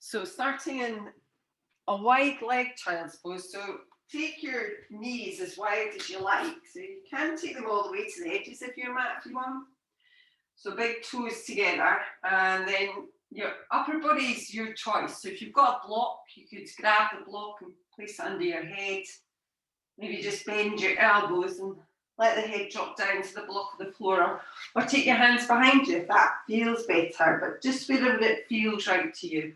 So starting in a wide leg child's pose. So take your knees as wide as you like. So you can take them all the way to the edges of your mat if you want. So big toes together, and then your upper body is your choice. So if you've got a block, you could grab the block and place it under your head. Maybe just bend your elbows and let the head drop down to the block of the floor, or take your hands behind you if that feels better, but just wherever it feels right to you.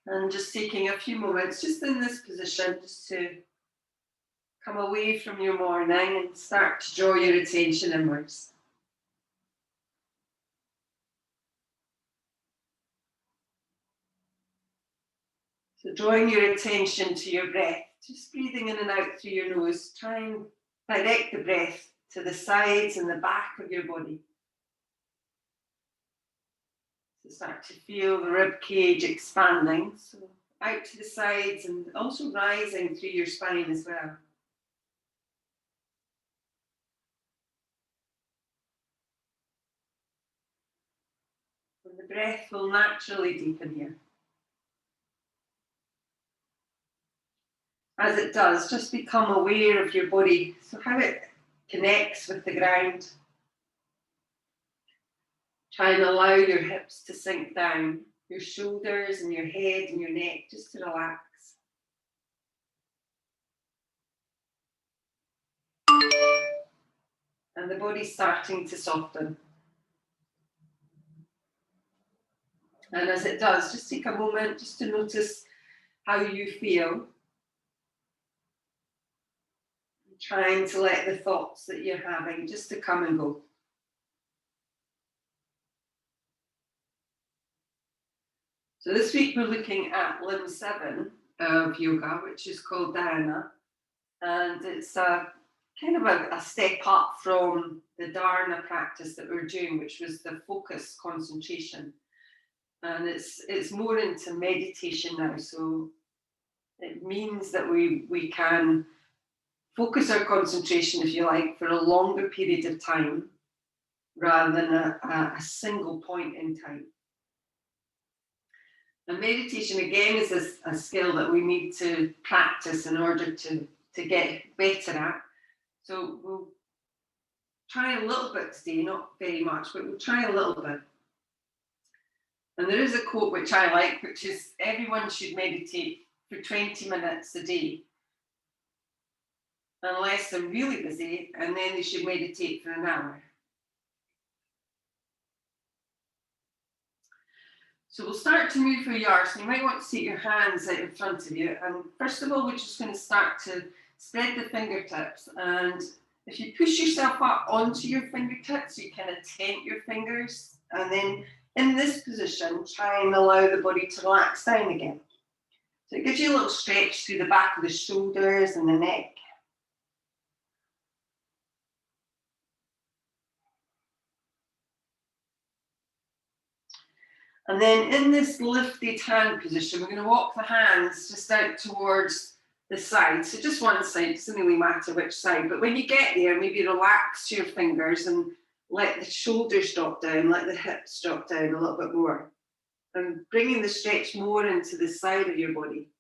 And just taking a few moments just in this position, just to come away from your morning and start to draw your attention inwards. So drawing your attention to your breath, just breathing in and out through your nose. Try and direct the breath to the sides and the back of your body. So start to feel the rib cage expanding, so out to the sides and also rising through your spine as well. And the breath will naturally deepen here. As it does, just become aware of your body, so how it connects with the ground. Try and allow your hips to sink down, your shoulders and your head and your neck just to relax. And the body's starting to soften. And as it does, just take a moment just to notice how you feel. Trying to let the thoughts that you're having just to come and go. So this week we're looking at limb 7 of yoga, which is called Dhyana. And it's a kind of a step up from the Dharana practice that we're doing, which was the focus concentration. And it's more into meditation now. So it means that we can focus our concentration, if you like, for a longer period of time rather than a single point in time. And meditation, again, is a skill that we need to practice in order to get better at. So we'll try a little bit today, not very much, but we'll try a little bit. And there is a quote which I like, which is, everyone should meditate for 20 minutes a day, unless they're really busy, and then they should meditate for an hour. So we'll start to move where you are. So you might want to take your hands out in front of you. And first of all, we're just going to start to spread the fingertips. And if you push yourself up onto your fingertips, you kind of tent your fingers. And then in this position, try and allow the body to relax down again. So it gives you a little stretch through the back of the shoulders and the neck. And then in this lifted hand position, we're going to walk the hands just out towards the side. So just one side, it doesn't really matter which side. But when you get there, maybe relax your fingers and let the shoulders drop down, let the hips drop down a little bit more. And bringing the stretch more into the side of your body.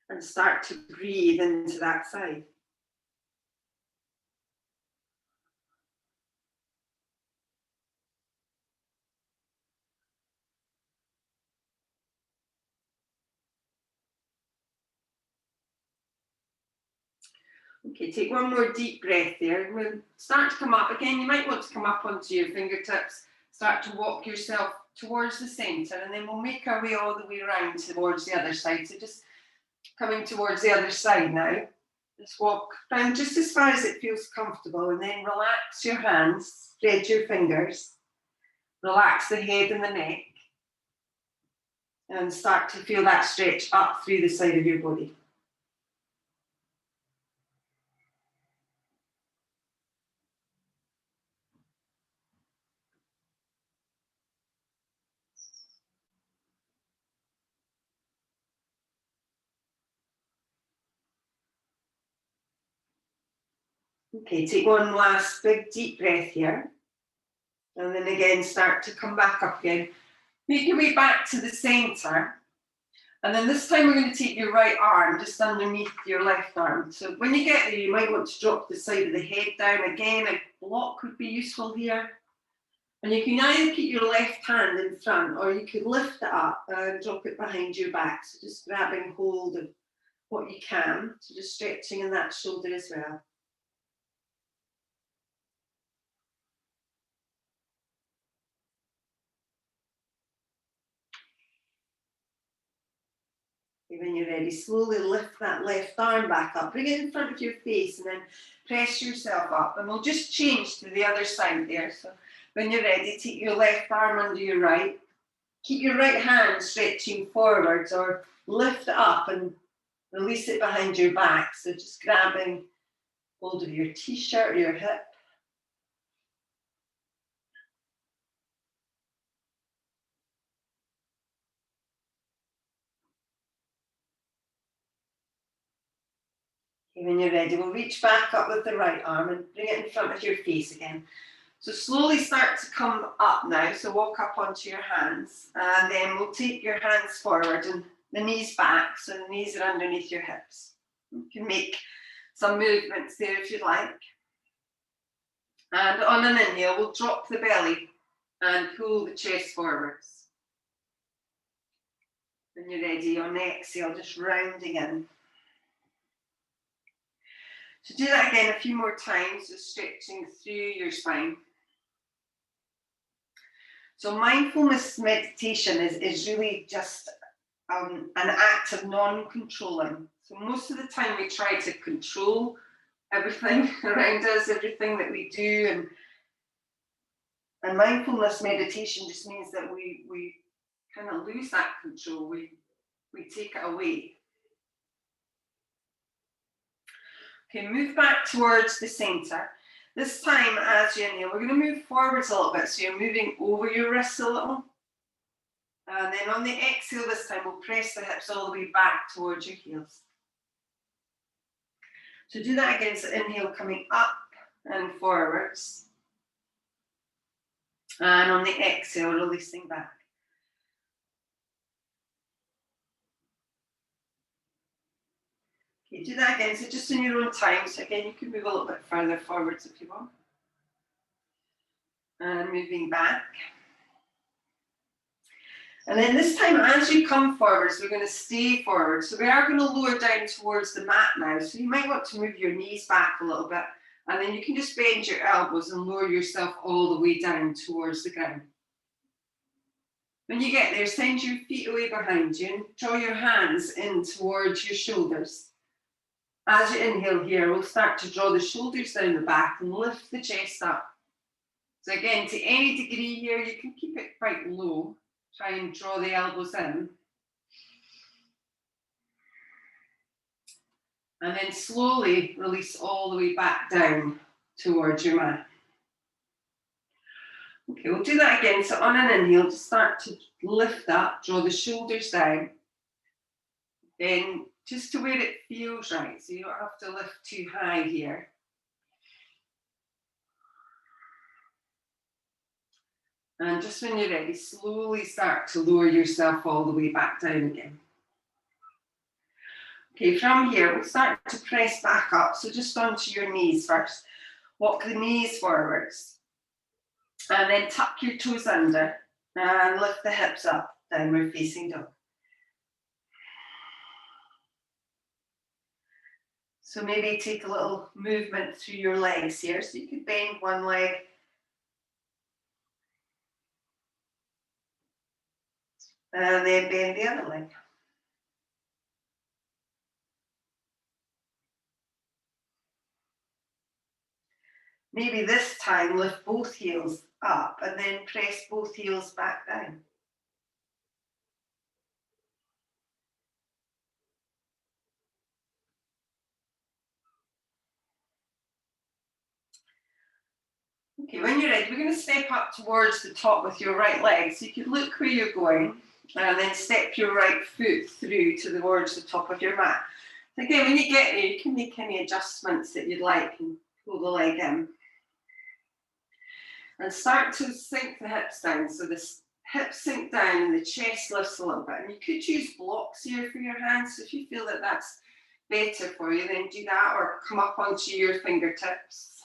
And start to breathe into that side. Okay, take one more deep breath there. We'll start to come up. Again, you might want to come up onto your fingertips. Start to walk yourself towards the centre, and then we'll make our way all the way around towards the other side. So just coming towards the other side now. Just walk around just as far as it feels comfortable, and then relax your hands, spread your fingers, relax the head and the neck, and start to feel that stretch up through the side of your body. Okay, take one last big deep breath here. And then again, start to come back up again. Make your way back to the centre. And then this time we're going to take your right arm just underneath your left arm. So when you get there, you might want to drop the side of the head down. Again, a block would be useful here. And you can either keep your left hand in front, or you could lift it up and drop it behind your back. So just grabbing hold of what you can. So just stretching in that shoulder as well. When you're ready, slowly lift that left arm back up. Bring it in front of your face and then press yourself up. And we'll just change to the other side there. So when you're ready, take your left arm under your right. Keep your right hand stretching forwards, or lift it up and release it behind your back. So just grabbing hold of your t-shirt or your hip. When you're ready, we'll reach back up with the right arm and bring it in front of your face again. So slowly start to come up now. So walk up onto your hands, and then we'll take your hands forward and the knees back. So the knees are underneath your hips. You can make some movements there if you'd like. And on an inhale, we'll drop the belly and pull the chest forwards. When you're ready, on the exhale, just rounding in. So do that again a few more times, just stretching through your spine. So mindfulness meditation is really just an act of non-controlling. So most of the time we try to control everything around us, everything that we do, and mindfulness meditation just means that we kind of lose that control. We take it away. Okay, move back towards the center. This time, as you inhale, we're going to move forwards a little bit. So you're moving over your wrists a little. And then on the exhale this time, we'll press the hips all the way back towards your heels. So do that again. So inhale, coming up and forwards. And on the exhale, releasing back. Okay, do that again. So just in your own time. So again, you can move a little bit further forwards if you want. And moving back. And then this time, as you come forwards, we're going to stay forward. So we are going to lower down towards the mat now. So you might want to move your knees back a little bit. And then you can just bend your elbows and lower yourself all the way down towards the ground. When you get there, send your feet away behind you and draw your hands in towards your shoulders. As you inhale here, we'll start to draw the shoulders down the back and lift the chest up. So again, to any degree here, you can keep it quite low. Try and draw the elbows in. And then slowly release all the way back down towards your mat. Okay, we'll do that again. So on an inhale, just start to lift up, draw the shoulders down. Then just to where it feels right. So you don't have to lift too high here. And just when you're ready, slowly start to lower yourself all the way back down again. Okay, from here, we'll start to press back up. So just onto your knees first. Walk the knees forwards. And then tuck your toes under and lift the hips up, downward facing dog. So maybe take a little movement through your legs here. So you could bend one leg. And then bend the other leg. Maybe this time lift both heels up and then press both heels back down. Okay, when you're ready, we're going to step up towards the top with your right leg. So you can look where you're going and then step your right foot through towards the top of your mat. Again, when you get there, you can make any adjustments that you'd like and Pull the leg in. And start to sink the hips down. So the hips sink down and the chest lifts a little bit. And you could use blocks here for your hands. So if you feel that that's better for you, then do that, or come up onto your fingertips.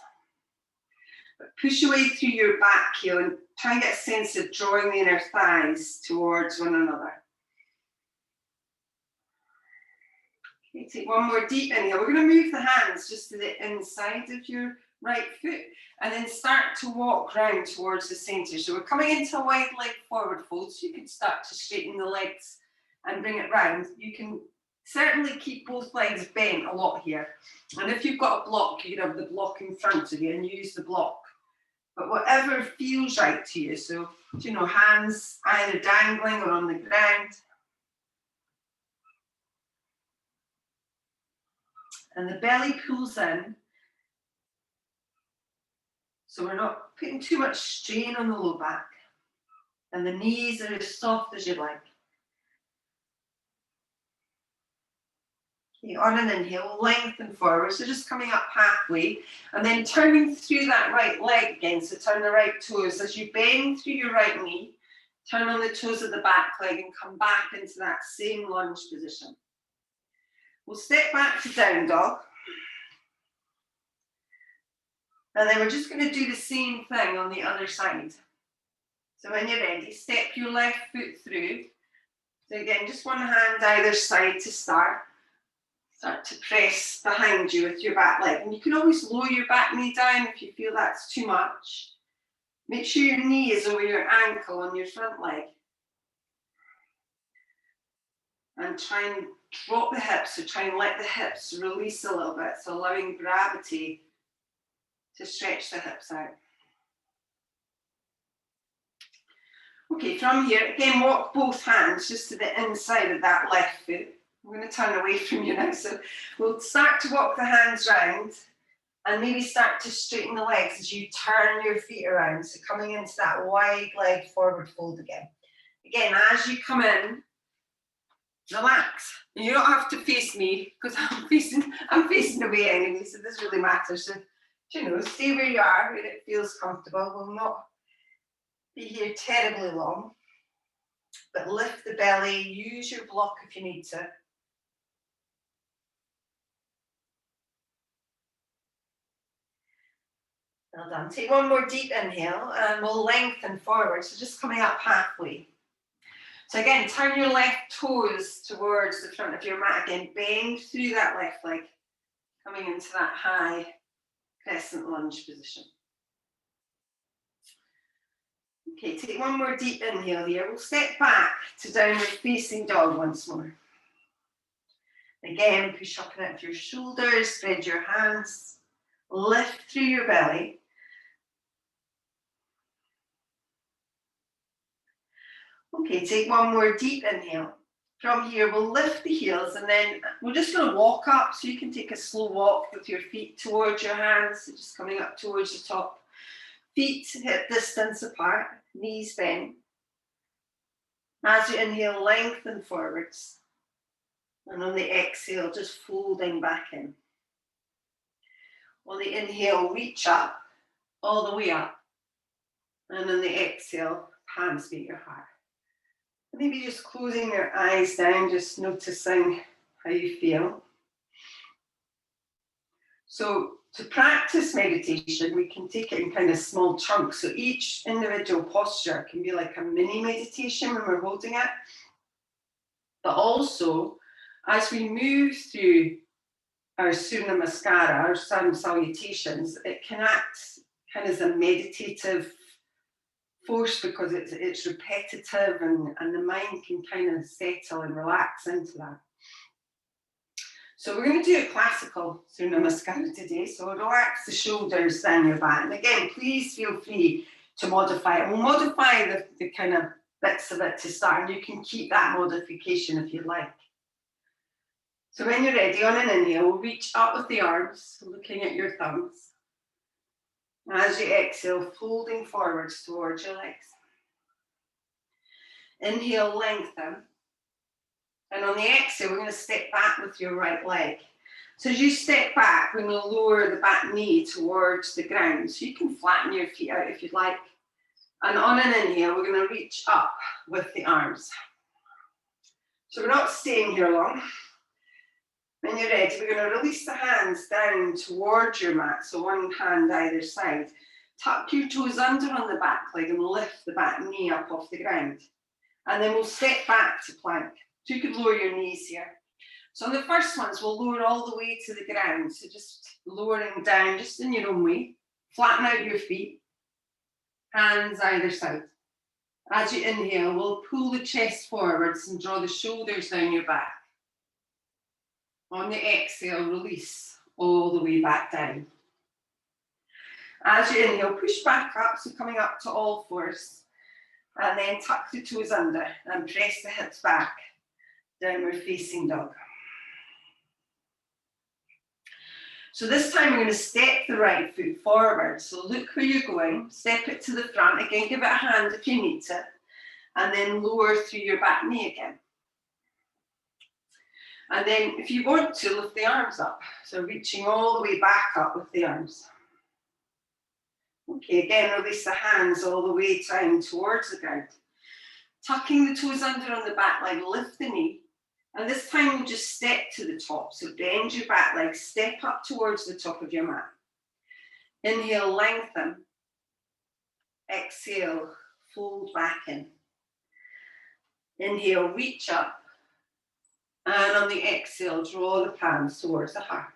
But push away through your back heel and try and get a sense of drawing the inner thighs towards one another. Okay, take one more deep inhale. We're going to move the hands just to the inside of your right foot and then start to walk round towards the centre. So we're coming into a wide leg forward fold, so you can start to straighten the legs and bring it round. You can certainly keep both legs bent a lot here. And if you've got a block, you can have the block in front of you and use the block. But whatever feels right to you. So, you know, hands either dangling or on the ground. And the belly pulls in. So we're not putting too much strain on the low back. And the knees are as soft as you like. Okay, on an inhale, lengthen forward. So just coming up halfway. And then turning through that right leg again. So turn the right toes. As you bend through your right knee, turn on the toes of the back leg and come back into that same lunge position. We'll step back to down dog. And then we're just going to do the same thing on the other side. So when you're ready, step your left foot through. So again, just one hand either side to start. Start to press behind you with your back leg. And you can always lower your back knee down if you feel that's too much. Make sure your knee is over your ankle on your front leg. And try and drop the hips, so try and let the hips release a little bit. So allowing gravity to stretch the hips out. Okay, from here, again, walk both hands just to the inside of that left foot. I'm going to turn away from you now. So we'll start to walk the hands round and maybe start to straighten the legs as you turn your feet around. So coming into that wide leg forward fold again. Again, as you come in, relax. You don't have to face me because I'm facing away anyway, so this really matters. So, you know, stay where you are, where it feels comfortable. We'll not be here terribly long, but lift the belly, use your block if you need to. Well done. Take one more deep inhale and we'll lengthen forward. So just coming up halfway. So again, turn your left toes towards the front of your mat. Again, bend through that left leg, coming into that high crescent lunge position. Okay, take one more deep inhale here. We'll step back to downward facing dog once more. Again, push up and out your shoulders, spread your hands, lift through your belly. Okay, take one more deep inhale. From here, we'll lift the heels and then we're just going to walk up. So you can take a slow walk with your feet towards your hands, so just coming up towards the top. Feet hip distance apart, knees bent. As you inhale, lengthen forwards. And on the exhale, just folding back in. On the inhale, reach up, all the way up. And on the exhale, palms meet your heart. Maybe just closing your eyes down, just noticing how you feel. So to practice meditation, we can take it in kind of small chunks. So each individual posture can be like a mini meditation when we're holding it. But also, as we move through our Surya Namaskara, our sun salutations, it can act kind of as a meditative force because it's repetitive and the mind can kind of settle and relax into that. So we're going to do a classical Surya Namaskara today. So relax the shoulders down your back. And again, please feel free to modify it. We'll modify the kind of bits of it to start, and you can keep that modification if you like. So when you're ready, on an inhale, we'll reach up with the arms, looking at your thumbs. As you exhale, folding forwards towards your legs. Inhale, lengthen. And on the exhale, we're going to step back with your right leg. So as you step back, we're going to lower the back knee towards the ground. So you can flatten your feet out if you'd like. And on an inhale, we're going to reach up with the arms. So we're not staying here long. When you're ready, we're going to release the hands down towards your mat. So one hand either side. Tuck your toes under on the back leg and lift the back knee up off the ground. And then we'll step back to plank. So you could lower your knees here. So on the first ones, we'll lower all the way to the ground. So just lowering down, just in your own way. Flatten out your feet. Hands either side. As you inhale, we'll pull the chest forwards and draw the shoulders down your back. On the exhale, release all the way back down. As you inhale, push back up, so coming up to all fours. And then tuck the toes under and press the hips back. Downward facing dog. So this time we're going to step the right foot forward. So look where you're going, step it to the front. Again, give it a hand if you need to. And then lower through your back knee again. And then if you want to, lift the arms up. So reaching all the way back up with the arms. Okay, again, release the hands all the way down towards the ground. Tucking the toes under on the back leg, lift the knee. And this time we'll just step to the top. So bend your back leg, step up towards the top of your mat. Inhale, lengthen. Exhale, fold back in. Inhale, reach up. And on the exhale, draw the palms towards the heart.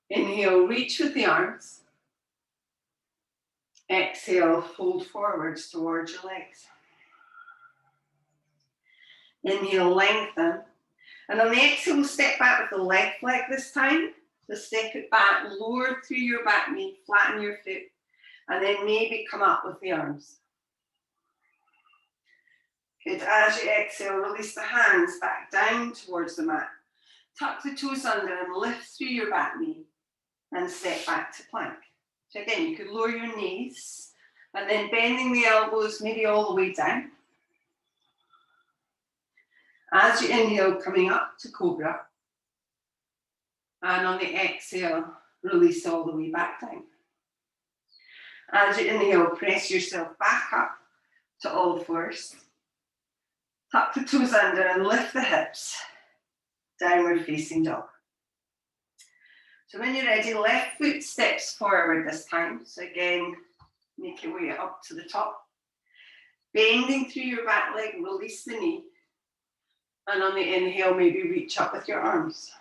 Inhale, reach with the arms. Exhale, fold forwards towards your legs. Inhale, lengthen. And on the exhale, we'll step back with the left leg this time. So step it back, lower through your back knee, flatten your foot, and then maybe come up with the arms. Good. As you exhale, release the hands back down towards the mat. Tuck the toes under and lift through your back knee and step back to plank. So again, you could lower your knees and then bending the elbows maybe all the way down. As you inhale, coming up to cobra. And on the exhale, release all the way back down. As you inhale, press yourself back up to all fours. Tuck the toes under and lift the hips. Downward facing dog. So when you're ready, left foot steps forward this time. So again, make your way up to the top. Bending through your back leg, release the knee. And on the inhale, maybe reach up with your arms.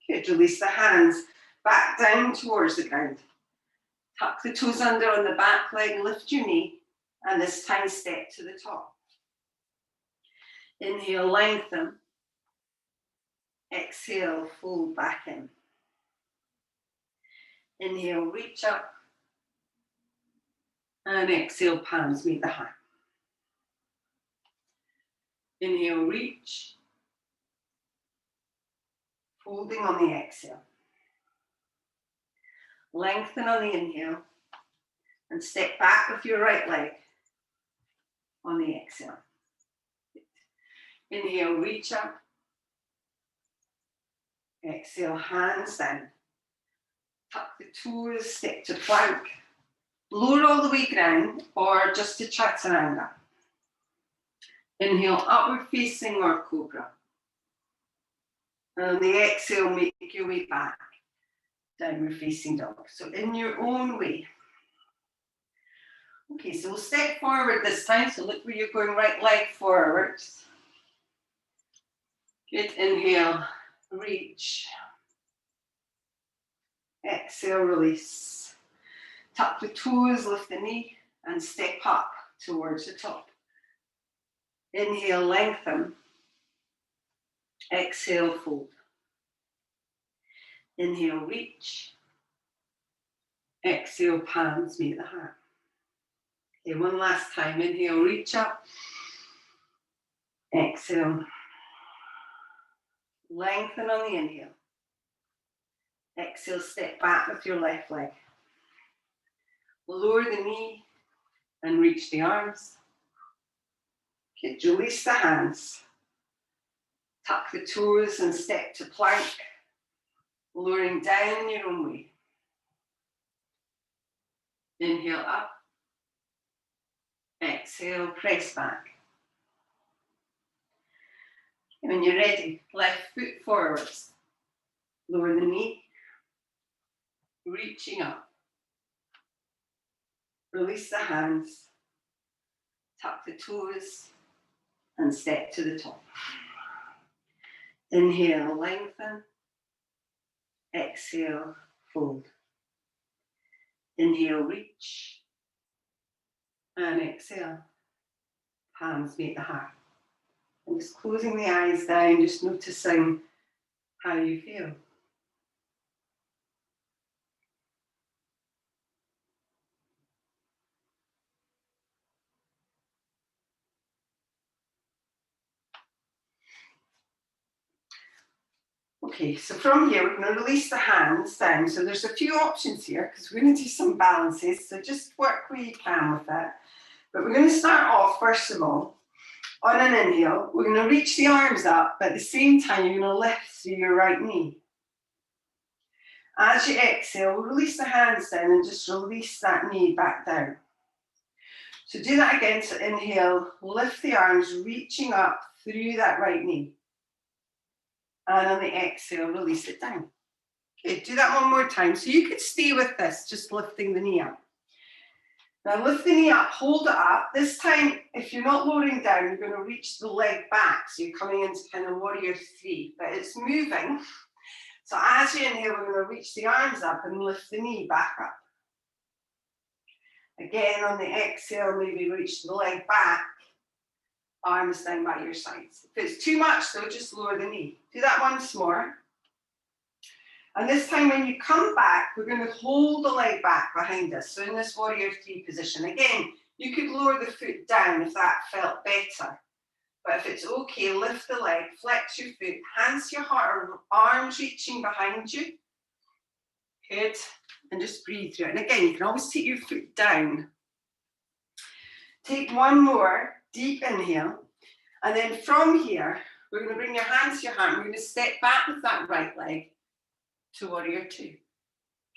Good, release the hands back down towards the ground. Tuck the toes under on the back leg, lift your knee, and this time step to the top. Inhale, lengthen. Exhale, fold back in. Inhale, reach up. And exhale, palms meet the heart. Inhale, reach. Folding on the exhale. Lengthen on the inhale. And step back with your right leg on the exhale. Inhale, reach up. Exhale, hands down. Tuck the toes, step to plank. Lower all the way down or just to chaturanga. Inhale, upward facing or cobra. And on the exhale, make your way back. Downward facing dog. So in your own way. Okay, so we'll step forward this time. So look where you're going, right leg forwards. Good, inhale, reach. Exhale, release. Tuck the toes, lift the knee, and step up towards the top. Inhale, lengthen. Exhale, fold. Inhale, reach. Exhale, palms meet the heart. Okay, one last time. Inhale, reach up. Exhale. Lengthen on the inhale. Exhale, step back with your left leg. Lower the knee and reach the arms. Okay, release the hands. Tuck the toes and step to plank, lowering down your own way. Inhale up. Exhale, press back. And when you're ready, left foot forwards. Lower the knee, reaching up. Release the hands, tuck the toes, and step to the top. Inhale, lengthen. Exhale, fold. Inhale, reach. And exhale, palms meet the heart. And just closing the eyes down, just noticing how you feel. Okay, so from here, we're going to release the hands down. So there's a few options here because we're going to do some balances. So just work where you can with that. But we're going to start off, first of all, on an inhale. We're going to reach the arms up, but at the same time, you're going to lift through your right knee. As you exhale, release the hands down and just release that knee back down. So do that again. So inhale, lift the arms, reaching up through that right knee. And on the exhale, release it down. Okay, do that one more time. So you could stay with this, just lifting the knee up. Now lift the knee up, hold it up. This time, if you're not lowering down, you're going to reach the leg back. So you're coming into kind of warrior three, but it's moving. So as you inhale, we're going to reach the arms up and lift the knee back up. Again, on the exhale, maybe reach the leg back, arms down by your sides. If it's too much, though, just lower the knee. Do that once more. And this time when you come back, we're going to hold the leg back behind us. So in this warrior three position, again, you could lower the foot down if that felt better. But if it's okay, lift the leg, flex your foot, hands to your heart, arms reaching behind you. Good. And just breathe through it. And again, you can always take your foot down. Take one more deep inhale. And then from here, we're going to bring your hands to your heart. We're going to step back with that right leg to warrior two.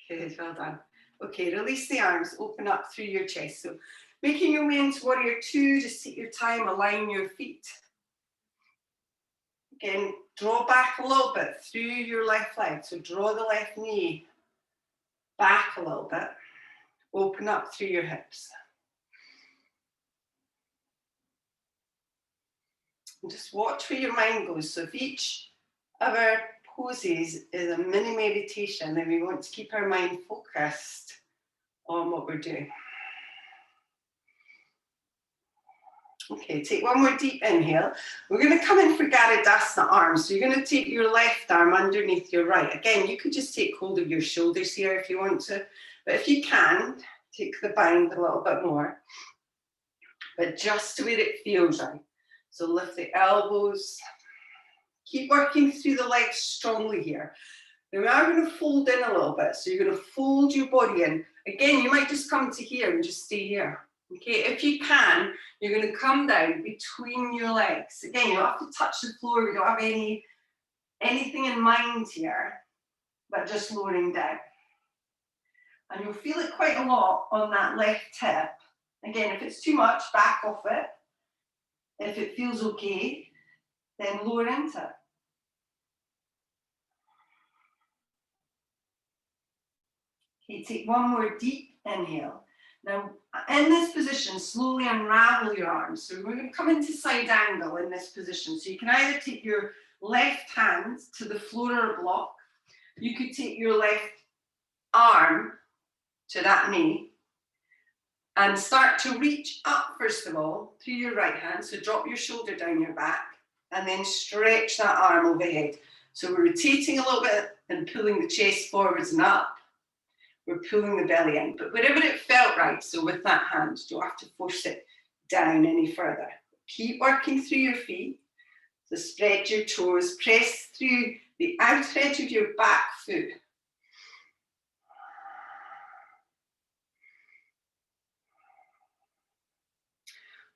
Good, well done. Okay, release the arms, open up through your chest. So making your way into warrior two, just take your time, align your feet. Again, draw back a little bit through your left leg. So draw the left knee back a little bit. Open up through your hips. And just watch where your mind goes. So if each of our poses is a mini meditation, then we want to keep our mind focused on what we're doing. Okay, take one more deep inhale. We're going to come in for Garadasana arms. So you're going to take your left arm underneath your right. Again, you could just take hold of your shoulders here if you want to. But if you can, take the bind a little bit more. But just to where it feels right. So lift the elbows. Keep working through the legs strongly here. Now we are going to fold in a little bit. So you're going to fold your body in. Again, you might just come to here and just stay here. Okay, if you can, you're going to come down between your legs. Again, you don't have to touch the floor. We don't have anything in mind here, but just lowering down. And you'll feel it quite a lot on that left hip. Again, if it's too much, back off it. If it feels okay, then lower into it. Okay, take one more deep inhale. Now, in this position, slowly unravel your arms. So we're going to come into side angle in this position. So you can either take your left hand to the floor or block. You could take your left arm to that knee and start to reach up, first of all, through your right hand. So drop your shoulder down your back and then stretch that arm overhead. So we're rotating a little bit and pulling the chest forwards and up. We're pulling the belly in, but wherever it felt right, so with that hand, you don't have to force it down any further. Keep working through your feet. So spread your toes, press through the outer edge of your back foot.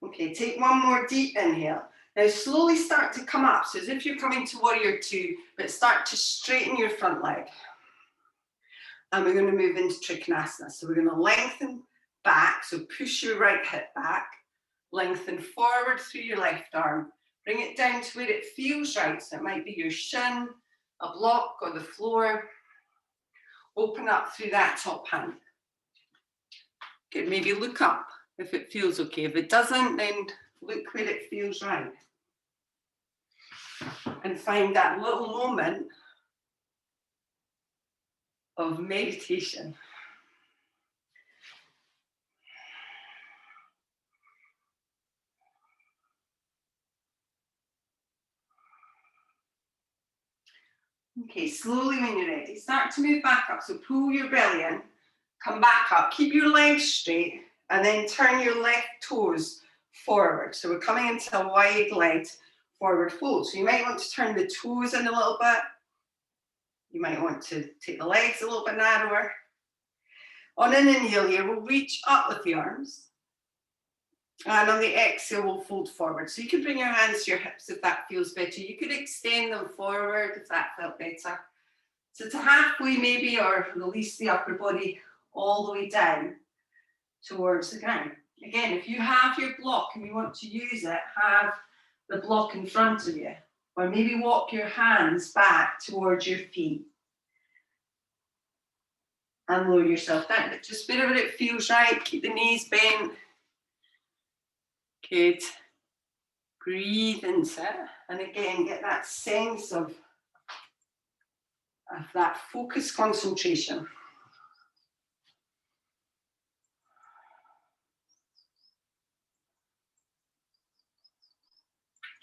Okay, take one more deep inhale. Now slowly start to come up, so as if you're coming to warrior two, but start to straighten your front leg. And we're going to move into Trikonasana. So we're going to lengthen back, so push your right hip back, lengthen forward through your left arm, bring it down to where it feels right, so it might be your shin, a block or the floor. Open up through that top hand. Good, maybe look up if it feels okay. If it doesn't, then look where it feels right. And find that little moment of meditation. Okay, slowly when you're ready, start to move back up. So pull your belly in, come back up, keep your legs straight, and then turn your left toes forward. So we're coming into a wide legged forward fold. So you might want to turn the toes in a little bit. You might want to take the legs a little bit narrower. On an inhale here, we'll reach up with the arms. And on the exhale, we'll fold forward. So you can bring your hands to your hips if that feels better. You could extend them forward if that felt better. So to halfway maybe, or release the upper body all the way down towards the ground. Again, if you have your block and you want to use it, have the block in front of you. Or maybe walk your hands back towards your feet. And lower yourself down. But just wherever it feels right, keep the knees bent. Good. Breathe into it. And again, get that sense of that focused concentration.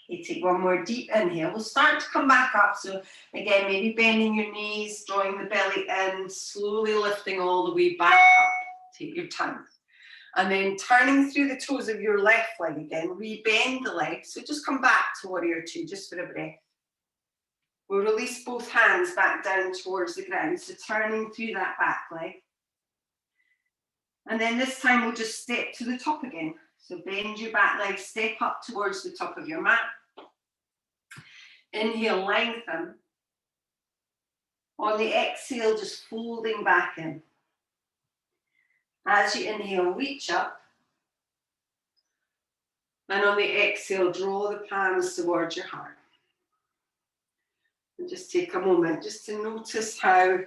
Okay, take one more deep inhale. We'll start to come back up. So again, maybe bending your knees, drawing the belly in, slowly lifting all the way back up. Take your time. And then turning through the toes of your left leg again, rebend the leg. So just come back to warrior two, just for a breath. We'll release both hands back down towards the ground. So turning through that back leg. And then this time we'll just step to the top again. So bend your back leg, step up towards the top of your mat. Inhale, lengthen. On the exhale, just folding back in. As you inhale, reach up. And on the exhale, draw the palms towards your heart. And just take a moment just to notice how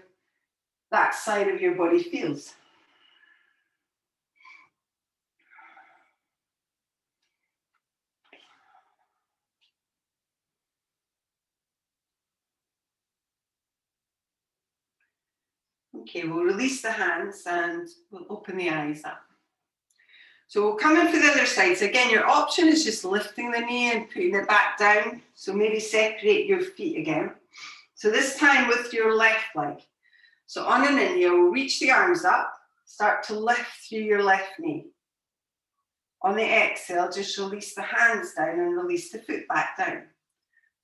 that side of your body feels. Okay, we'll release the hands and we'll open the eyes up. So we'll come in for the other side. So again, your option is just lifting the knee and putting it back down. So maybe separate your feet again. So this time with your left leg. So on an inhale, we'll reach the arms up, start to lift through your left knee. On the exhale, just release the hands down and release the foot back down.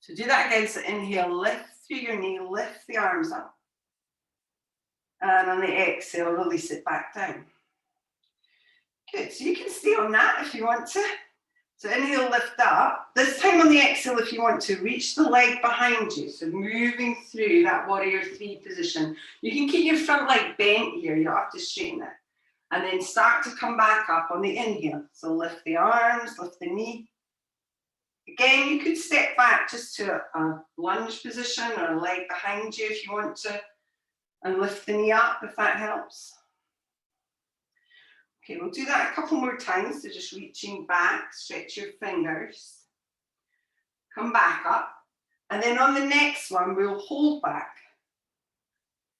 So do that again. So inhale, lift through your knee, lift the arms up. And on the exhale, release it back down. Good, so you can stay on that if you want to. So inhale, lift up. This time on the exhale, if you want to, reach the leg behind you. So moving through that warrior three position. You can keep your front leg bent here. You don't have to straighten it. And then start to come back up on the inhale. So lift the arms, lift the knee. Again, you could step back just to a lunge position or a leg behind you if you want to. And lift the knee up if that helps. Okay, we'll do that a couple more times. So just reaching back, stretch your fingers. Come back up. And then on the next one, we'll hold back.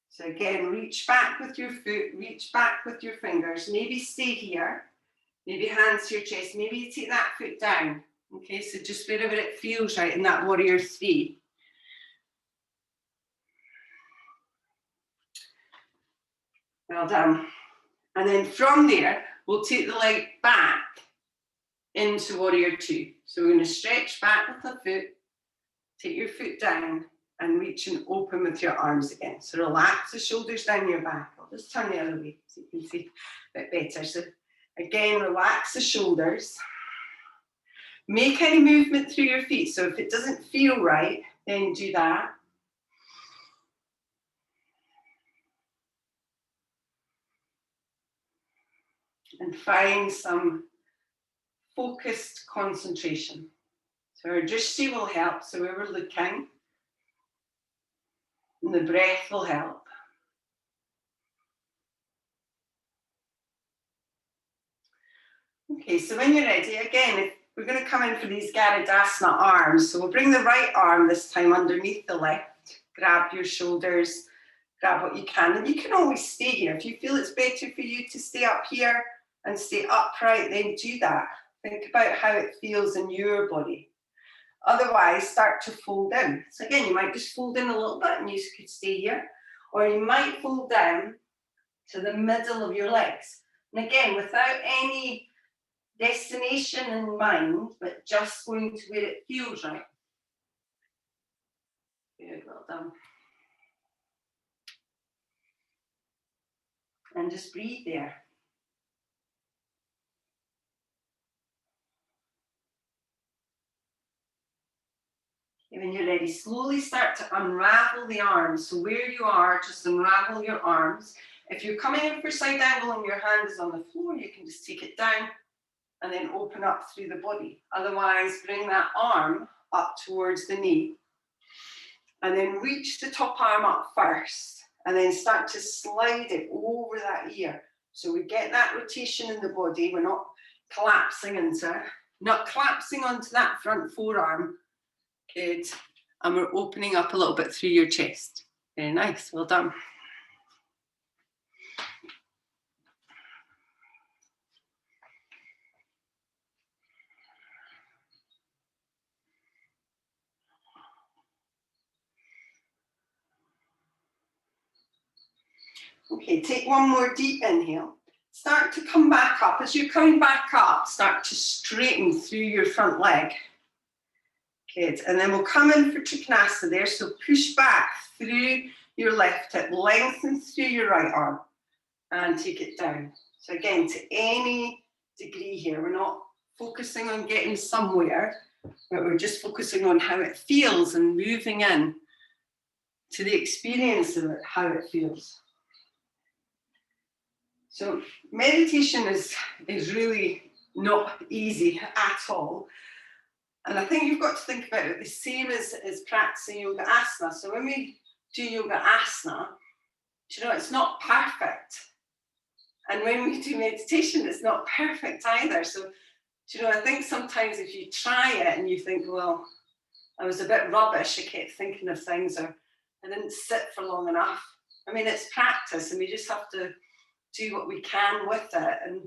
So again, reach back with your foot, reach back with your fingers. Maybe stay here. Maybe hands to your chest. Maybe you take that foot down. Okay, so just wherever it feels right in that warrior three. Well done. And then from there, we'll take the leg back into warrior two. So we're going to stretch back with the foot, take your foot down and reach and open with your arms again. So relax the shoulders down your back. I'll just turn the other way so you can see a bit better. So again, relax the shoulders. make any movement through your feet. So if it doesn't feel right, then do that. And find some focused concentration. So our drishti will help, so where we're looking, and the breath will help. Okay, so when you're ready, again, we're going to come in for these Garudasana arms. So we'll bring the right arm this time underneath the left. Grab your shoulders, grab what you can. And you can always stay here. If you feel it's better for you to stay up here and stay upright, then do that. Think about how it feels in your body. Otherwise, start to fold in. So again, you might just fold in a little bit and you could stay here. Or you might fold down to the middle of your legs. And again, without any destination in mind, but just going to where it feels right. Good, well done. And just breathe there. And when you're ready, slowly start to unravel the arms. So where you are, just unravel your arms. If you're coming in for side angle and your hand is on the floor, you can just take it down and then open up through the body. Otherwise, bring that arm up towards the knee. And then reach the top arm up first. And then start to slide it over that ear. So we get that rotation in the body. We're not collapsing into it. Not collapsing onto that front forearm. Good. And we're opening up a little bit through your chest. Very nice. Well done. Okay, take one more deep inhale. Start to come back up. As you're coming back up, start to straighten through your front leg. Good. And then we'll come in for Trikonasana there. So push back through your left hip, lengthen through your right arm, and take it down. So again, to any degree here, we're not focusing on getting somewhere, but we're just focusing on how it feels and moving in to the experience of it, how it feels. So meditation is really not easy at all. And I think you've got to think about it the same as practicing yoga asana. So when we do yoga asana, it's not perfect. And when we do meditation, it's not perfect either. So, I think sometimes if you try it and you think, well, I was a bit rubbish, I kept thinking of things, or I didn't sit for long enough. I mean, it's practice and we just have to do what we can with it. And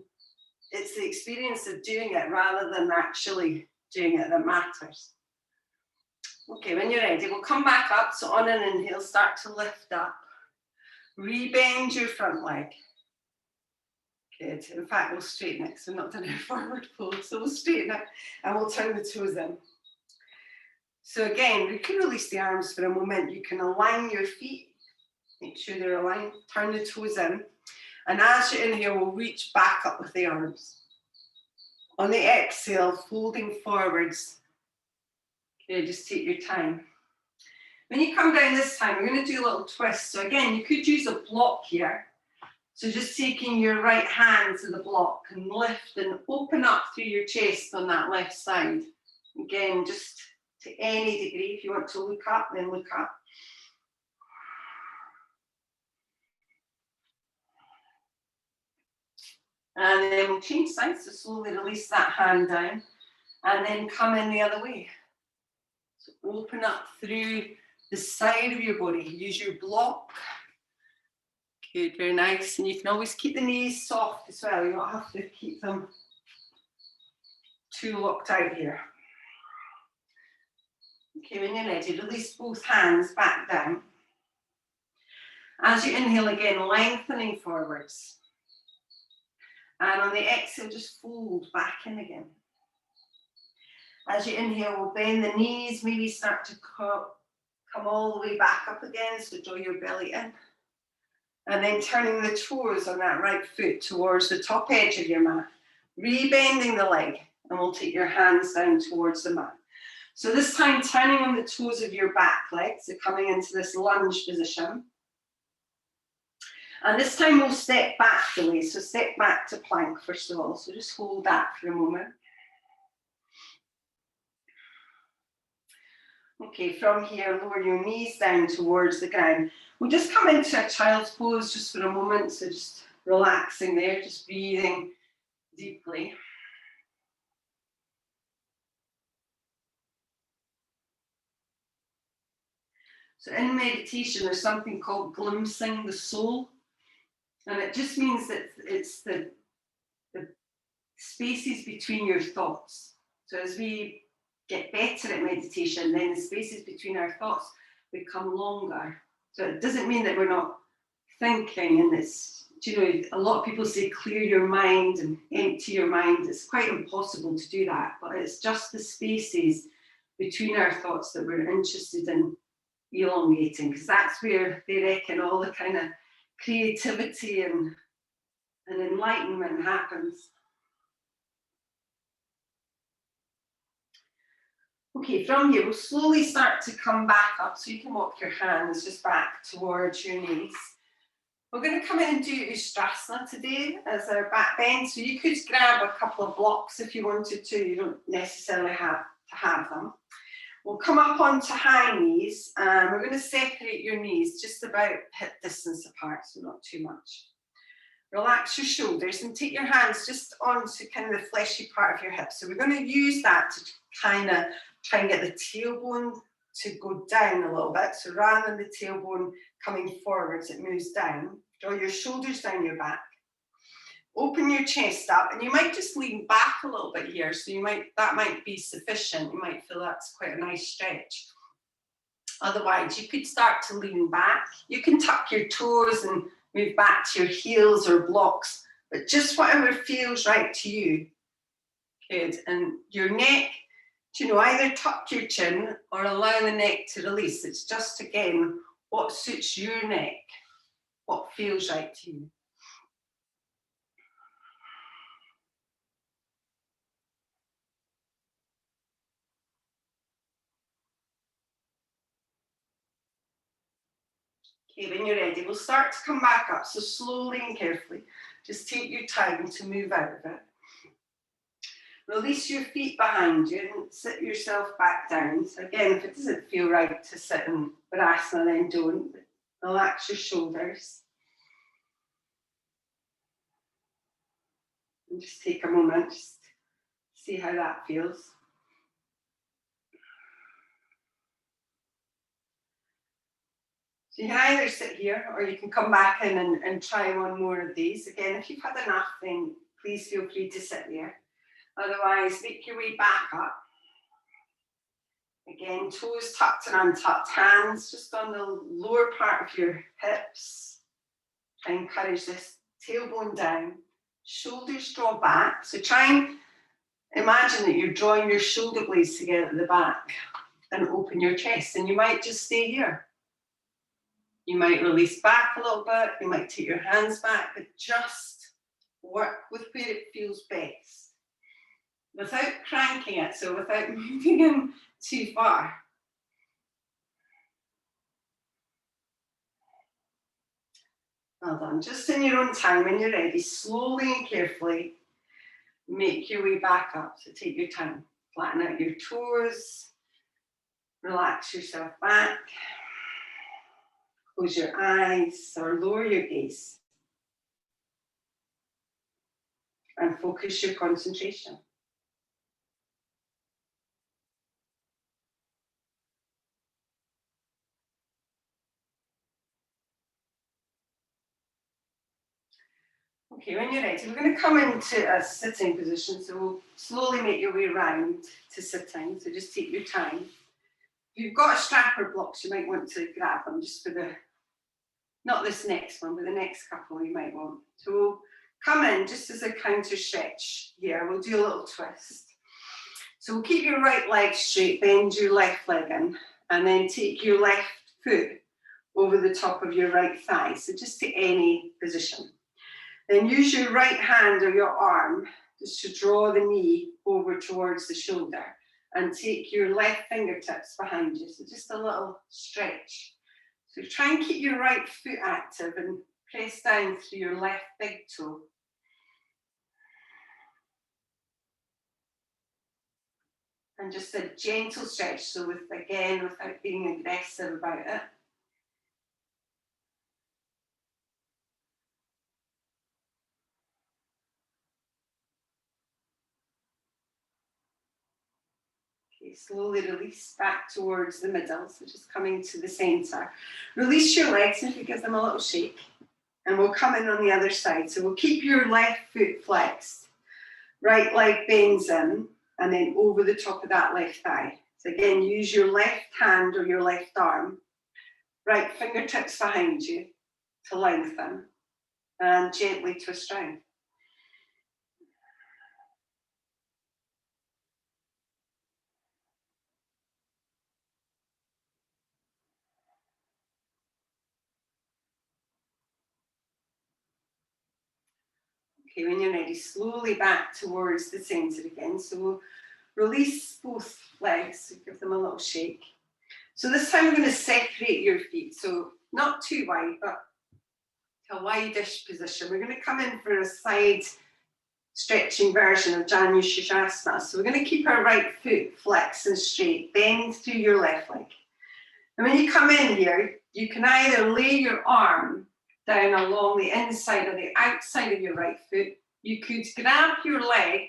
it's the experience of doing it rather than actually doing it that matters. Okay, when you're ready, we'll come back up. So on an inhale, start to lift up. Rebend your front leg. Good. In fact, we'll straighten it because we've not done a forward fold. So we'll straighten it and we'll turn the toes in. So again, you can release the arms for a moment. You can align your feet. Make sure they're aligned. Turn the toes in. And as you inhale, we'll reach back up with the arms. On the exhale, folding forwards. Okay, just take your time. When you come down this time, we're going to do a little twist. So again, you could use a block here. So just taking your right hand to the block and lift and open up through your chest on that left side. Again, just to any degree. If you want to look up, then look up. And then we'll change sides, so slowly release that hand down and then come in the other way. So open up through the side of your body. Use your block. Good, very nice. And you can always keep the knees soft as well. You don't have to keep them too locked out here. Okay, when you're ready, release both hands back down. As you inhale again, lengthening forwards. And on the exhale, just fold back in again. As you inhale, we'll bend the knees, maybe start to come all the way back up again, so draw your belly in. And then turning the toes on that right foot towards the top edge of your mat, rebending the leg. And we'll take your hands down towards the mat. So this time, turning on the toes of your back legs, so coming into this lunge position. And this time we'll step back the way, so step back to plank first of all. So just hold that for a moment. Okay, from here, lower your knees down towards the ground. We'll just come into a child's pose just for a moment, so just relaxing there, just breathing deeply. So in meditation, there's something called glimpsing the soul. And it just means that it's the spaces between your thoughts. So as we get better at meditation, then the spaces between our thoughts become longer. So it doesn't mean that we're not thinking in this. Do you know, a lot of people say clear your mind and empty your mind. It's quite impossible to do that, but it's just the spaces between our thoughts that we're interested in elongating, because that's where they reckon all the kind of creativity and enlightenment happens. Okay, from here, we'll slowly start to come back up, so you can walk your hands just back towards your knees. We're going to come in and do Ustrasana today as our back bend, so you could grab a couple of blocks if you wanted to. You don't necessarily have to have them. We'll come up onto high knees, and we're going to separate your knees just about hip distance apart, so not too much. Relax your shoulders and take your hands just onto kind of the fleshy part of your hips. So we're going to use that to kind of try and get the tailbone to go down a little bit. So rather than the tailbone coming forwards, it moves down. Draw your shoulders down your back. Open your chest up, and you might just lean back a little bit here. So that might be sufficient. You might feel that's quite a nice stretch. Otherwise, you could start to lean back. You can tuck your toes and move back to your heels or blocks, but just whatever feels right to you. Good. And your neck, either tuck your chin or allow the neck to release. It's just, again, what suits your neck, what feels right to you. Okay, when you're ready, we'll start to come back up. So slowly and carefully, just take your time to move out of it. Release your feet behind you and sit yourself back down. So again, if it doesn't feel right to sit in Virasana, then don't. Relax your shoulders. And just take a moment, just see how that feels. So you can either sit here or you can come back in and try one more of these. Again, if you've had enough, then please feel free to sit there. Otherwise, make your way back up. Again, toes tucked and untucked, hands just on the lower part of your hips. Try and encourage this tailbone down. Shoulders draw back. So try and imagine that you're drawing your shoulder blades together at the back and open your chest. And you might just stay here. You might release back a little bit. You might take your hands back, but just work with where it feels best, without cranking it, so without moving in too far. Well done. Just in your own time, when you're ready, slowly and carefully make your way back up. So take your time. Flatten out your toes. Relax yourself back. Close your eyes or lower your gaze. And focus your concentration. Okay, when you're ready, we're going to come into a sitting position. So we'll slowly make your way around to sitting. So just take your time. If you've got a strap or blocks, you might want to grab them just for not this next one, but the next couple you might want. So we'll come in just as a counter stretch here. We'll do a little twist. So we'll keep your right leg straight, bend your left leg in, and then take your left foot over the top of your right thigh. So just to any position. Then use your right hand or your arm just to draw the knee over towards the shoulder and take your left fingertips behind you. So just a little stretch. So try and keep your right foot active and press down through your left big toe. And just a gentle stretch, so without being aggressive about it. Okay, slowly release back towards the middle, so just coming to the centre. Release your legs if you give them a little shake, and we'll come in on the other side. So we'll keep your left foot flexed, right leg bends in, and then over the top of that left thigh. So again, use your left hand or your left arm, right fingertips behind you to lengthen, and gently twist round. Okay, when you're ready, slowly back towards the centre again. So we'll release both legs, so give them a little shake. So this time we're going to separate your feet, so not too wide, but to a wide-ish position. We're going to come in for a side stretching version of Janu Shasana. So we're going to keep our right foot flexed and straight, bend through your left leg. And when you come in here, you can either lay your arm down along the inside or the outside of your right foot. You could grab your leg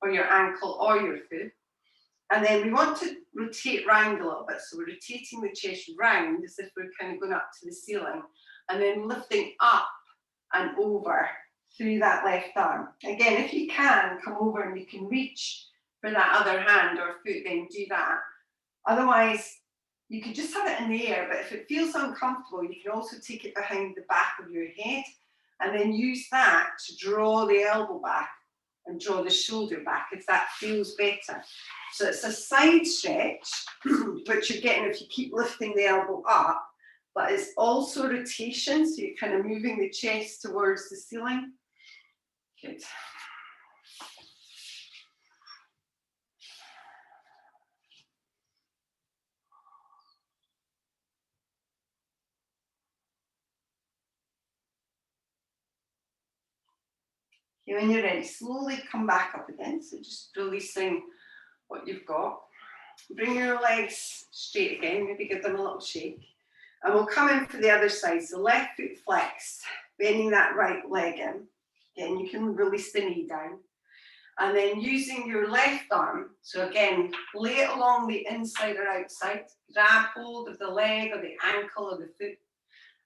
or your ankle or your foot. And then we want to rotate round a little bit. So we're rotating the chest round as if we're kind of going up to the ceiling. And then lifting up and over through that left arm. Again, if you can, come over and you can reach for that other hand or foot, then do that. Otherwise, you could just have it in the air, but if it feels uncomfortable, you can also take it behind the back of your head and then use that to draw the elbow back and draw the shoulder back if that feels better. So it's a side stretch, which you're getting if you keep lifting the elbow up, but it's also rotation, so you're kind of moving the chest towards the ceiling. Good. Okay, when you're ready, slowly come back up again, so just releasing what you've got. Bring your legs straight again, maybe give them a little shake. And we'll come in for the other side. So left foot flexed, bending that right leg in. Again, you can release the knee down. And then using your left arm, so again, lay it along the inside or outside, grab hold of the leg or the ankle or the foot,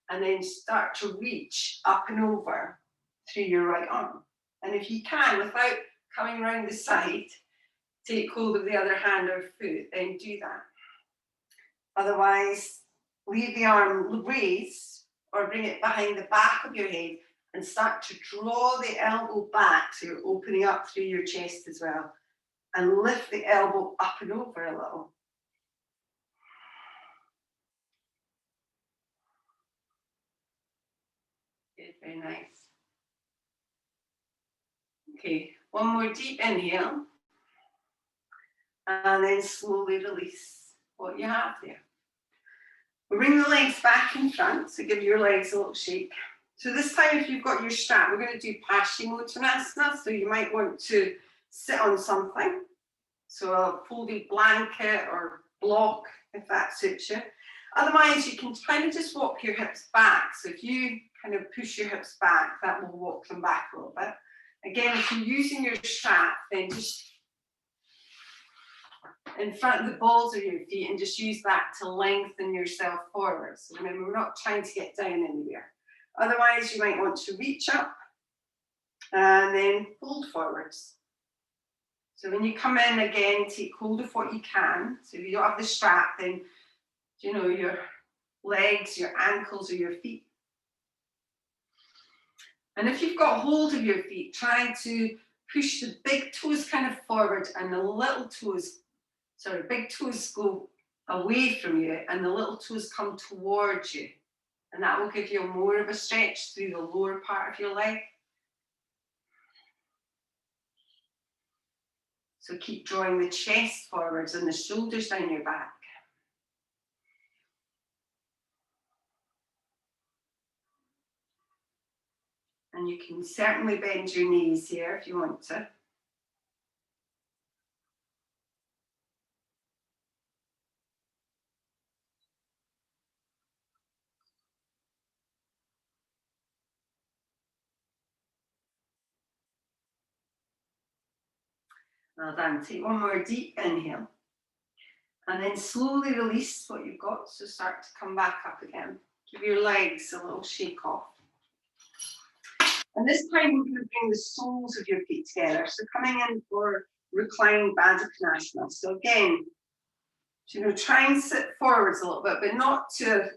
and then start to reach up and over through your right arm. And if you can, without coming around the side, take hold of the other hand or foot, then do that. Otherwise, leave the arm raised or bring it behind the back of your head and start to draw the elbow back so you're opening up through your chest as well. And lift the elbow up and over a little. Good, very nice. Okay, one more deep inhale. And then slowly release what you have there. We'll bring the legs back in front, so give your legs a little shake. So this time, if you've got your strap, we're going to do Paschimottanasana, so you might want to sit on something. So a folded blanket or block, if that suits you. Otherwise, you can kind of just walk your hips back. So if you kind of push your hips back, that will walk them back a little bit. Again, if you're using your strap, then just in front of the balls of your feet and just use that to lengthen yourself forward. So remember, we're not trying to get down anywhere. Otherwise, you might want to reach up and then fold forwards. So when you come in again, take hold of what you can. So if you don't have the strap, then, you know, your legs, your ankles, or your feet. And if you've got hold of your feet, try to push the big toes kind of forward and the little toes, big toes go away from you and the little toes come towards you. And that will give you more of a stretch through the lower part of your leg. So keep drawing the chest forwards and the shoulders down your back. And you can certainly bend your knees here if you want to. Well done. Take one more deep inhale. And then slowly release what you've got. So start to come back up again. Give your legs a little shake off. And this time we're going to bring the soles of your feet together. So coming in for reclined Baddha Konasana. So again, try and sit forwards a little bit, but not to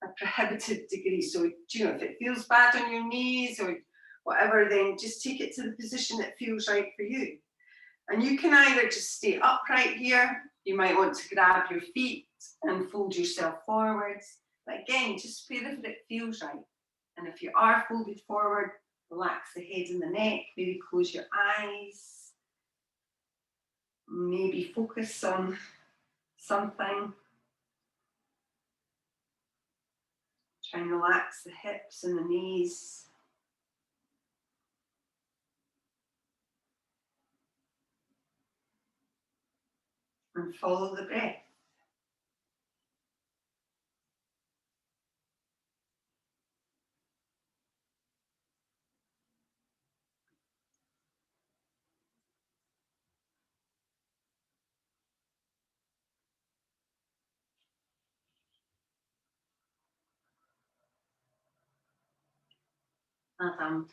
a prohibitive degree. So, if it feels bad on your knees or whatever, then just take it to the position that feels right for you. And you can either just stay upright here. You might want to grab your feet and fold yourself forwards. But again, just wherever it feels right. And if you are folded forward, relax the head and the neck. Maybe close your eyes. Maybe focus on something. Try and relax the hips and the knees. And follow the breath.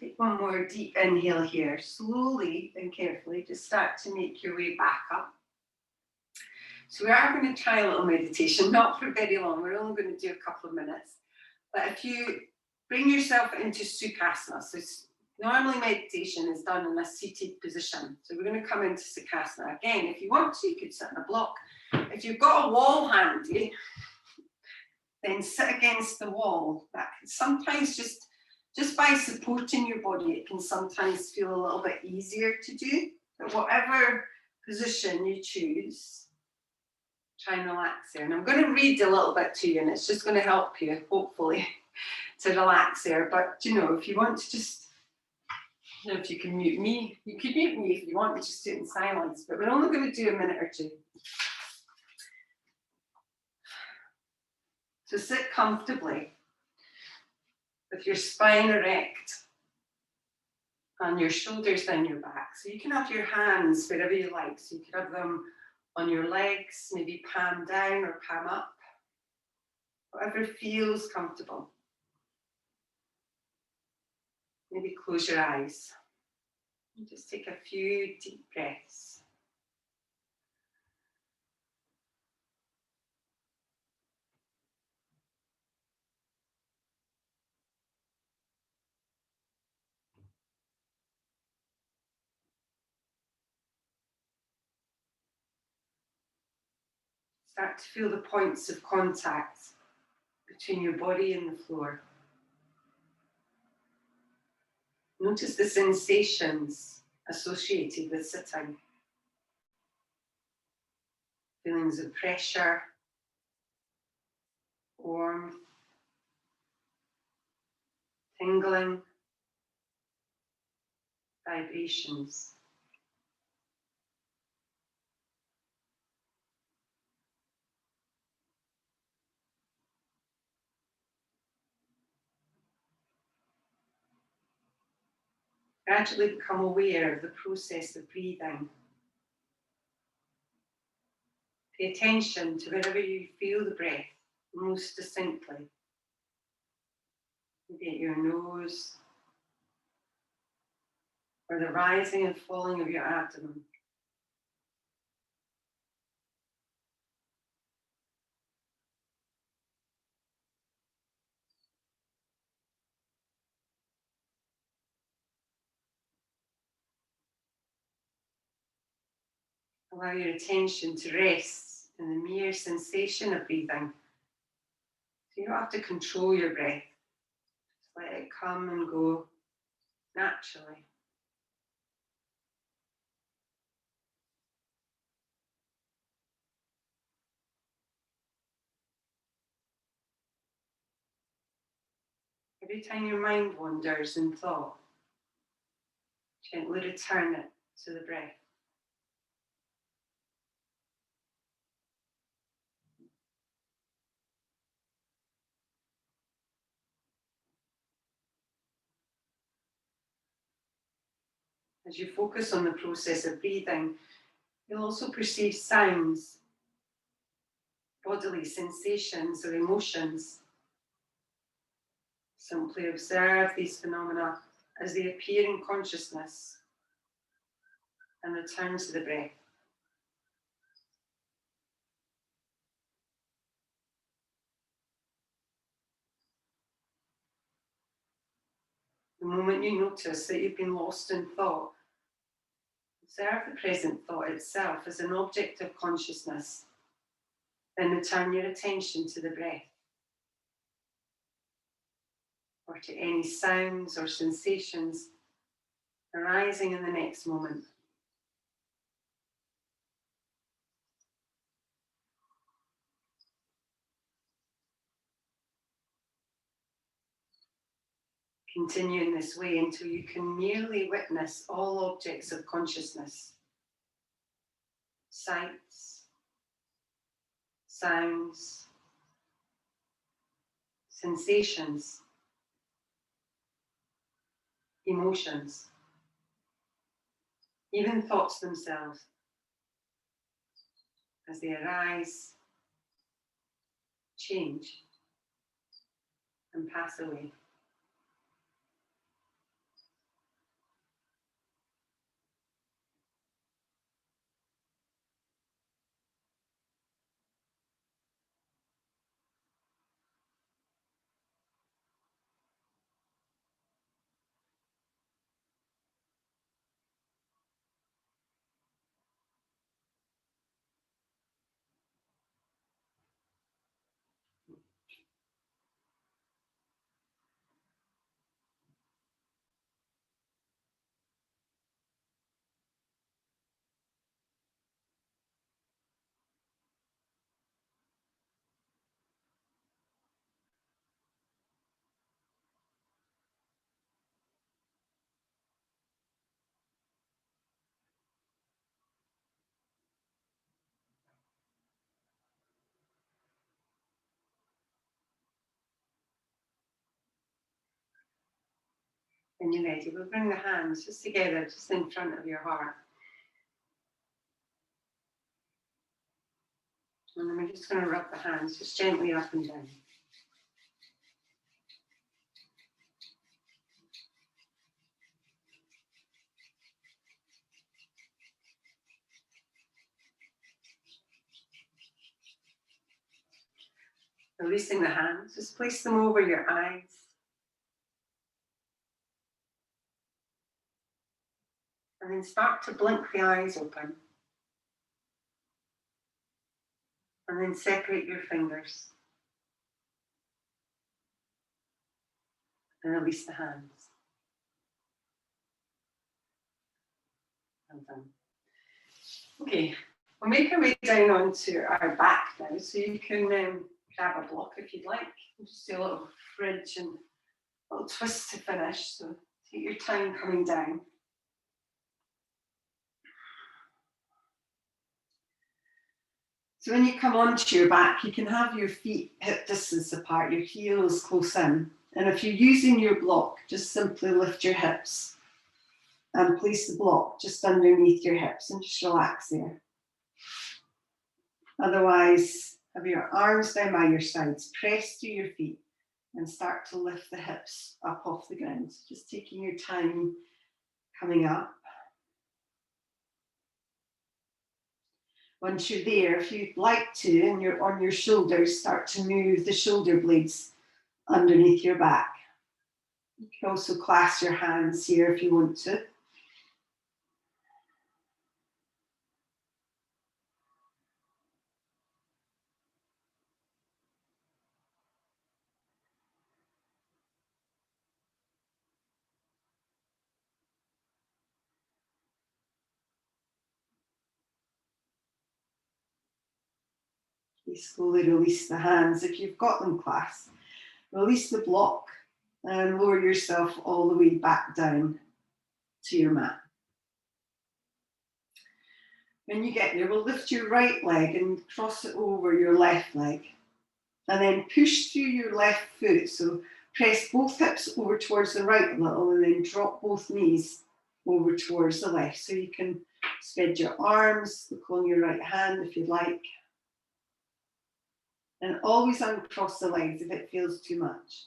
Take one more deep inhale here. Slowly and carefully, just start to make your way back up. So we are going to try a little meditation, not for very long. We're only going to do a couple of minutes. But if you bring yourself into Sukhasana, so normally meditation is done in a seated position. So we're going to come into Sukhasana. Again, if you want to, you could sit in a block. If you've got a wall handy, then sit against the wall. That can sometimes just by supporting your body, it can sometimes feel a little bit easier to do. But whatever position you choose, try and relax there. And I'm going to read a little bit to you, and it's just going to help you, hopefully, to relax there. But, if you want to just, if you can mute me, you could mute me if you want to just do it in silence. But we're only going to do a minute or two. So sit comfortably with your spine erect and your shoulders down your back. So you can have your hands wherever you like. So you could have them on your legs, maybe palm down or palm up, whatever feels comfortable. Maybe close your eyes and just take a few deep breaths. Start to feel the points of contact between your body and the floor. Notice the sensations associated with sitting. Feelings of pressure, warmth, tingling, vibrations. Gradually become aware of the process of breathing. Pay attention to wherever you feel the breath most distinctly. Maybe at your nose, or the rising and falling of your abdomen. Allow your attention to rest in the mere sensation of breathing. So you don't have to control your breath. Just let it come and go naturally. Every time your mind wanders in thought, gently return it to the breath. As you focus on the process of breathing, you'll also perceive sounds, bodily sensations or emotions. Simply observe these phenomena as they appear in consciousness and return to the breath. The moment you notice that you've been lost in thought, observe the present thought itself as an object of consciousness, then return your attention to the breath, or to any sounds or sensations arising in the next moment. Continue in this way until you can merely witness all objects of consciousness, sights, sounds, sensations, emotions, even thoughts themselves, as they arise, change, and pass away. When you're ready, we'll bring the hands just together, just in front of your heart. And then we're just going to rub the hands just gently up and down. Releasing the hands, just place them over your eyes. And then start to blink the eyes open. And then separate your fingers. And release the hands. Well done. Okay, we'll make our way down onto our back now. So you can grab a block if you'd like. We'll just do a little bridge and a little twist to finish. So take your time coming down. So when you come onto your back, you can have your feet hip distance apart, your heels close in. And if you're using your block, just simply lift your hips and place the block just underneath your hips and just relax there. Otherwise, have your arms down by your sides, press through your feet and start to lift the hips up off the ground. Just taking your time coming up. Once you're there, if you'd like to, and you're on your shoulders, start to move the shoulder blades underneath your back. You can also clasp your hands here if you want to. You slowly release the hands if you've got them clasped. Release the block And lower yourself all the way back down to your mat. When you get there, we'll lift your right leg and cross it over your left leg. And then push through your left foot. So press both hips over towards the right a little and then drop both knees over towards the left. So you can spread your arms, look on your right hand if you'd like. And always uncross the legs if it feels too much.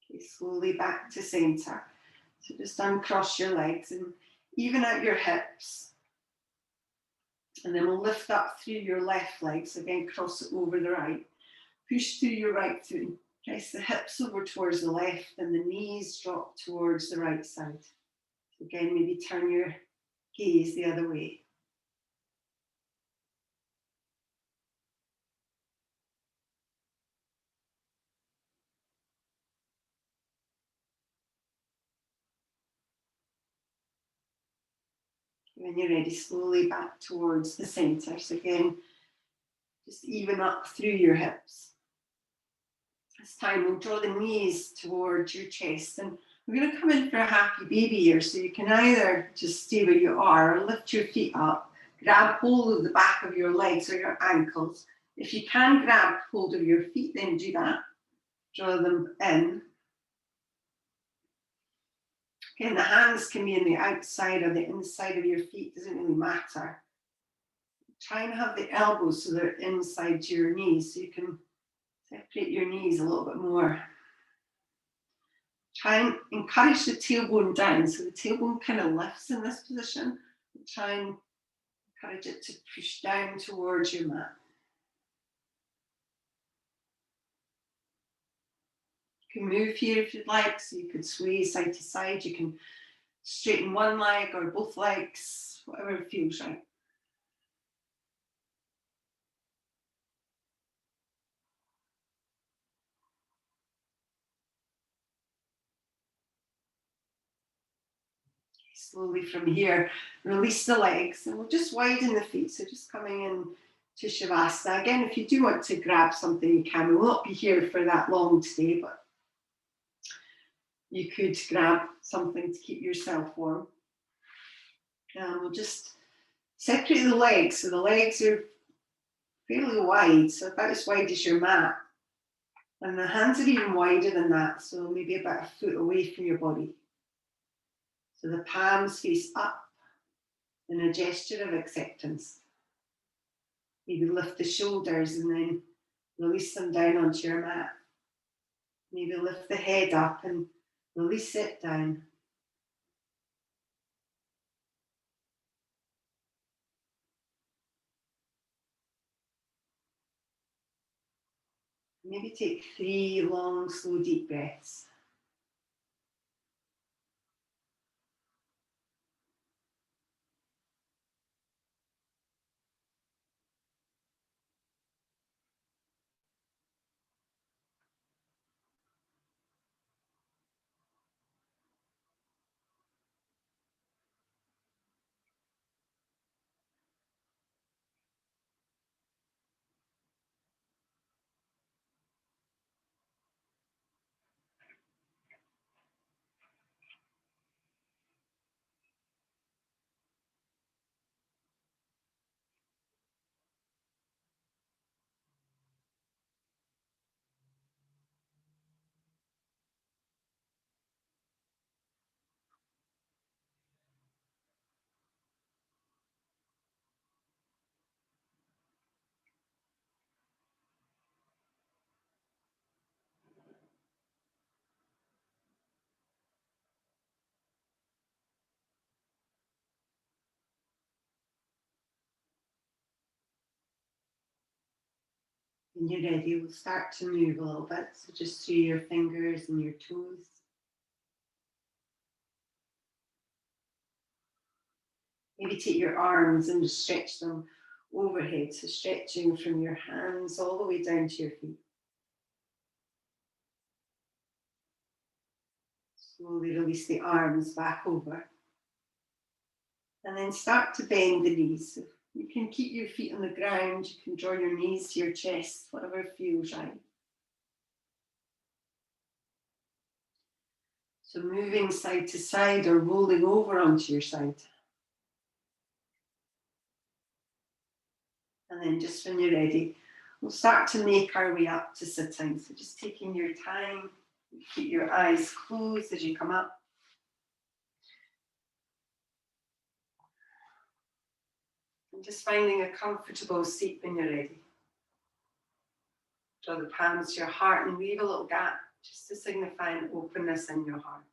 Okay, slowly back to center. So just uncross your legs and even out your hips. And then we'll lift up through your left leg. So again, cross it over the right. Push through your right foot. Press the hips over towards the left and the knees drop towards the right side. So again, maybe turn your gaze the other way. When you're ready, slowly back towards the center. So again, just even up through your hips. This time we'll draw the knees towards your chest and we're going to come in for a happy baby here. So you can either just stay where you are or lift your feet up, grab hold of the back of your legs or your ankles. If you can grab hold of your feet, then do that. Draw them in. Again, the hands can be in the outside or the inside of your feet, doesn't really matter. Try and have the elbows so they're inside your knees, so you can separate your knees a little bit more. Try and encourage the tailbone down, so the tailbone kind of lifts in this position. Try and encourage it to push down towards your mat. You can move here if you'd like, so you could sway side to side. You can straighten one leg or both legs, whatever feels right. Slowly from here, release the legs and we'll just widen the feet. So just coming in to Shavasana. Again, if you do want to grab something, you can. We will not be here for that long today, but you could grab something to keep yourself warm. And we'll just separate the legs. So the legs are fairly wide, so about as wide as your mat. And the hands are even wider than that, so maybe about a foot away from your body. So the palms face up in a gesture of acceptance. Maybe lift the shoulders and then release them down onto your mat. Maybe lift the head up and release it down. Maybe take 3 long, slow, deep breaths. When you're ready, we'll start to move a little bit. So just through your fingers and your toes. Maybe take your arms and just stretch them overhead. So stretching from your hands all the way down to your feet. Slowly release the arms back over. And then start to bend the knees. So you can keep your feet on the ground. You can draw your knees to your chest, whatever feels right. So moving side to side or rolling over onto your side. And then just when you're ready, we'll start to make our way up to sitting. So just taking your time, keep your eyes closed as you come up. And just finding a comfortable seat when you're ready. Draw the palms to your heart and leave a little gap just to signify an openness in your heart.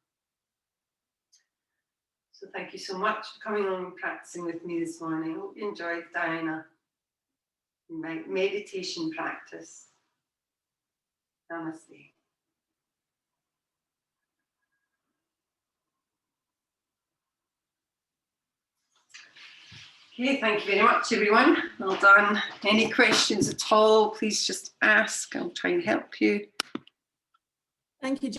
So thank you so much for coming along and practicing with me this morning. I hope you enjoyed Dhyana, my meditation practice. Namaste. Okay, thank you very much, everyone. Well done. Any questions at all, please just ask. I'll try and help you. Thank you,